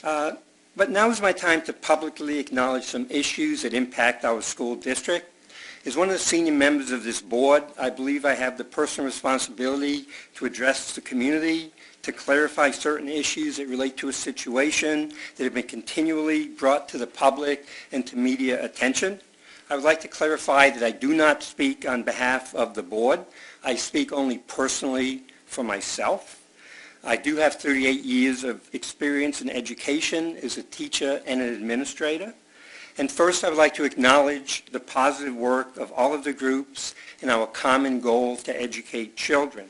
But now is my time to publicly acknowledge some issues that impact our school district. As one of the senior members of this board, I believe I have the personal responsibility to address the community, to clarify certain issues that relate to a situation that have been continually brought to the public and to media attention. I would like to clarify that I do not speak on behalf of the board. I speak only personally for myself. I do have 38 years of experience in education as a teacher and an administrator. And first, I would like to acknowledge the positive work of all of the groups in our common goal to educate children.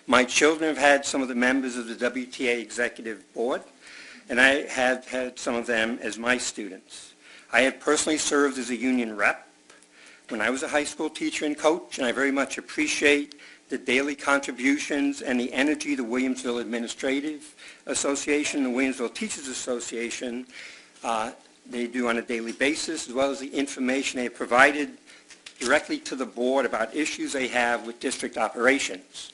My children have had some of the members of the WTA Executive Board, and I have had some of them as my students. I have personally served as a union rep when I was a high school teacher and coach, and I very much appreciate the daily contributions and the energy the Williamsville Administrative Association, the Williamsville Teachers Association, they do on a daily basis, as well as the information they have provided directly to the board about issues they have with district operations.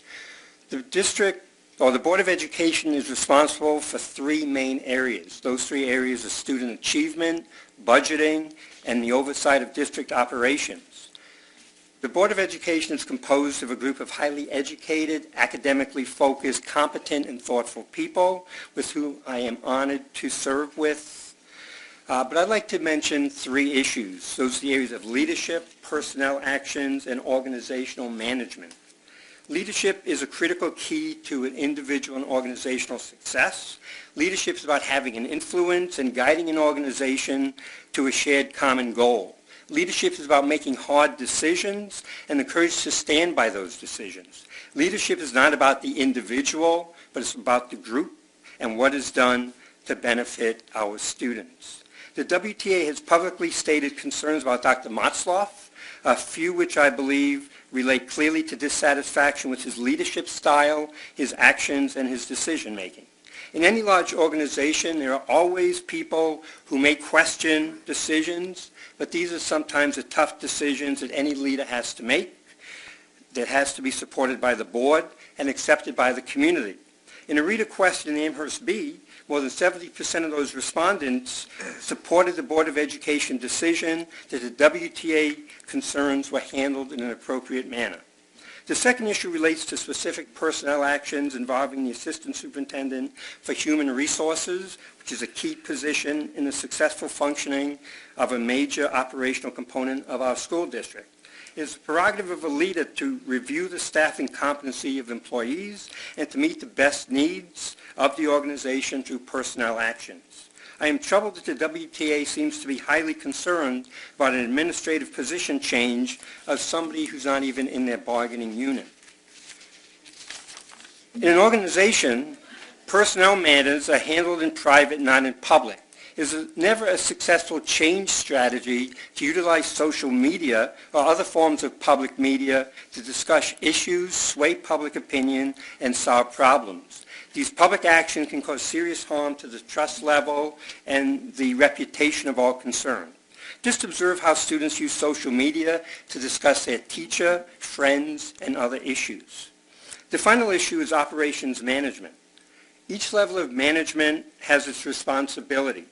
The Board of Education is responsible for three main areas. Those three areas are student achievement, budgeting, and the oversight of district operations. The Board of Education is composed of a group of highly educated, academically focused, competent, and thoughtful people with whom I am honored to serve with. But I'd like to mention three issues. Those are the areas of leadership, personnel actions, and organizational management. Leadership is a critical key to an individual and organizational success. Leadership is about having an influence and guiding an organization to a shared common goal. Leadership is about making hard decisions and the courage to stand by those decisions. Leadership is not about the individual, but it's about the group and what is done to benefit our students. The WTA has publicly stated concerns about Dr. Motzloff, a few which I believe relate clearly to dissatisfaction with his leadership style, his actions, and his decision-making. In any large organization, there are always people who may question decisions, but these are sometimes the tough decisions that any leader has to make, that has to be supported by the board and accepted by the community. In a reader question in Amherst B, more than 70% of those respondents supported the Board of Education decision that the WTA concerns were handled in an appropriate manner. The second issue relates to specific personnel actions involving the Assistant Superintendent for Human Resources, which is a key position in the successful functioning of a major operational component of our school district. It is the prerogative of a leader to review the staffing competency of employees and to meet the best needs of the organization through personnel actions. I am troubled that the WTA seems to be highly concerned about an administrative position change of somebody who's not even in their bargaining unit. In an organization, personnel matters are handled in private, not in public. It is never a successful change strategy to utilize social media or other forms of public media to discuss issues, sway public opinion, and solve problems. These public actions can cause serious harm to the trust level and the reputation of all concerned. Just observe how students use social media to discuss their teacher, friends, and other issues. The final issue is operations management. Each level of management has its responsibility.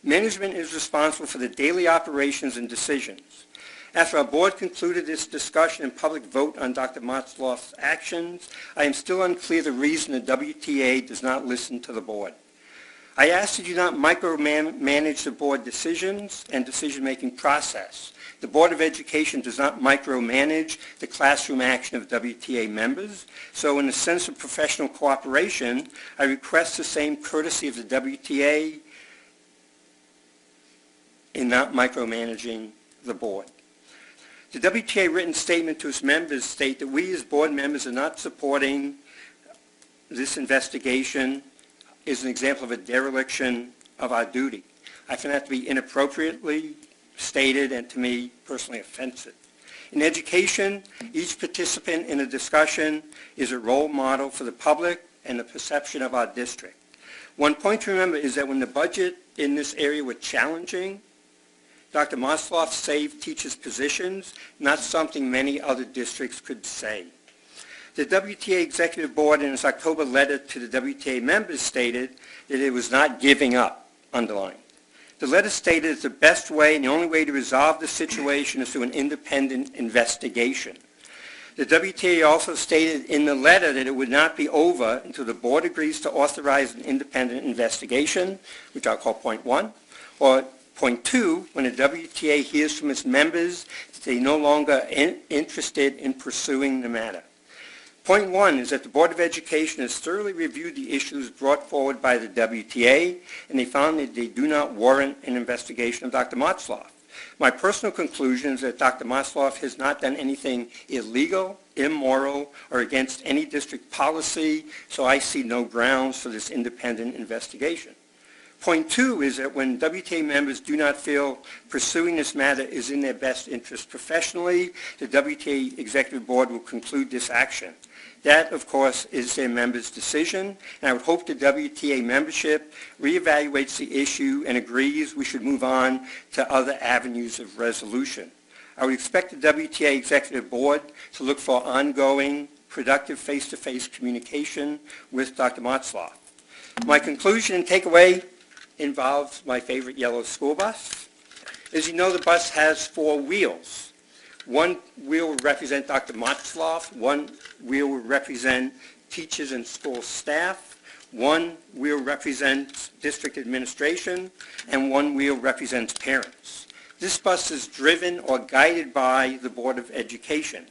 Management is responsible for the daily operations and decisions. After our board concluded its discussion and public vote on Dr. Motzloff's actions, I am still unclear the reason the WTA does not listen to the board. I ask that you not micromanage the board decisions and decision-making process. The Board of Education does not micromanage the classroom action of WTA members, so in the sense of professional cooperation, I request the same courtesy of the WTA in not micromanaging the board. The WTA written statement to its members state that we as board members are not supporting this investigation is an example of a dereliction of our duty. I find that to be inappropriately stated and to me personally offensive. In education, each participant in a discussion is a role model for the public and the perception of our district. One point to remember is that when the budget in this area was challenging, Dr. Motzloff saved teachers' positions, not something many other districts could say. The WTA Executive Board in its October letter to the WTA members stated that it was not giving up. underlined. The letter stated that the best way and the only way to resolve the situation is through an independent investigation. The WTA also stated in the letter that it would not be over until the board agrees to authorize an independent investigation, which I'll call point 1, or point 2, when the WTA hears from its members that they're no longer interested in pursuing the matter. Point 1 is that the Board of Education has thoroughly reviewed the issues brought forward by the WTA, and they found that they do not warrant an investigation of Dr. Motzloff. My personal conclusion is that Dr. Motzloff has not done anything illegal, immoral, or against any district policy, so I see no grounds for this independent investigation. Point 2 is that when WTA members do not feel pursuing this matter is in their best interest professionally, the WTA Executive Board will conclude this action. That, of course, is their members' decision, and I would hope the WTA membership reevaluates the issue and agrees we should move on to other avenues of resolution. I would expect the WTA Executive Board to look for ongoing, productive face-to-face communication with Dr. Motzloff. My conclusion and takeaway involves my favorite yellow school bus. As you know, the bus has 4 wheels. One wheel will represent Dr. Motzloff, one wheel will represent teachers and school staff, one wheel represents district administration, and one wheel represents parents. This bus is driven or guided by the Board of Education.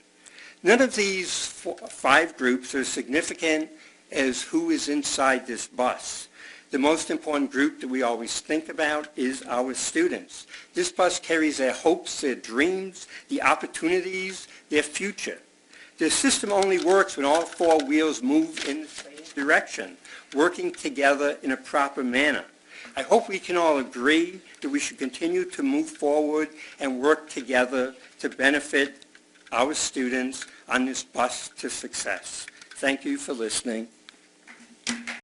None of these 5 groups are as significant as who is inside this bus. The most important group that we always think about is our students. This bus carries their hopes, their dreams, the opportunities, their future. The system only works when all 4 wheels move in the same direction, working together in a proper manner. I hope we can all agree that we should continue to move forward and work together to benefit our students on this bus to success. Thank you for listening.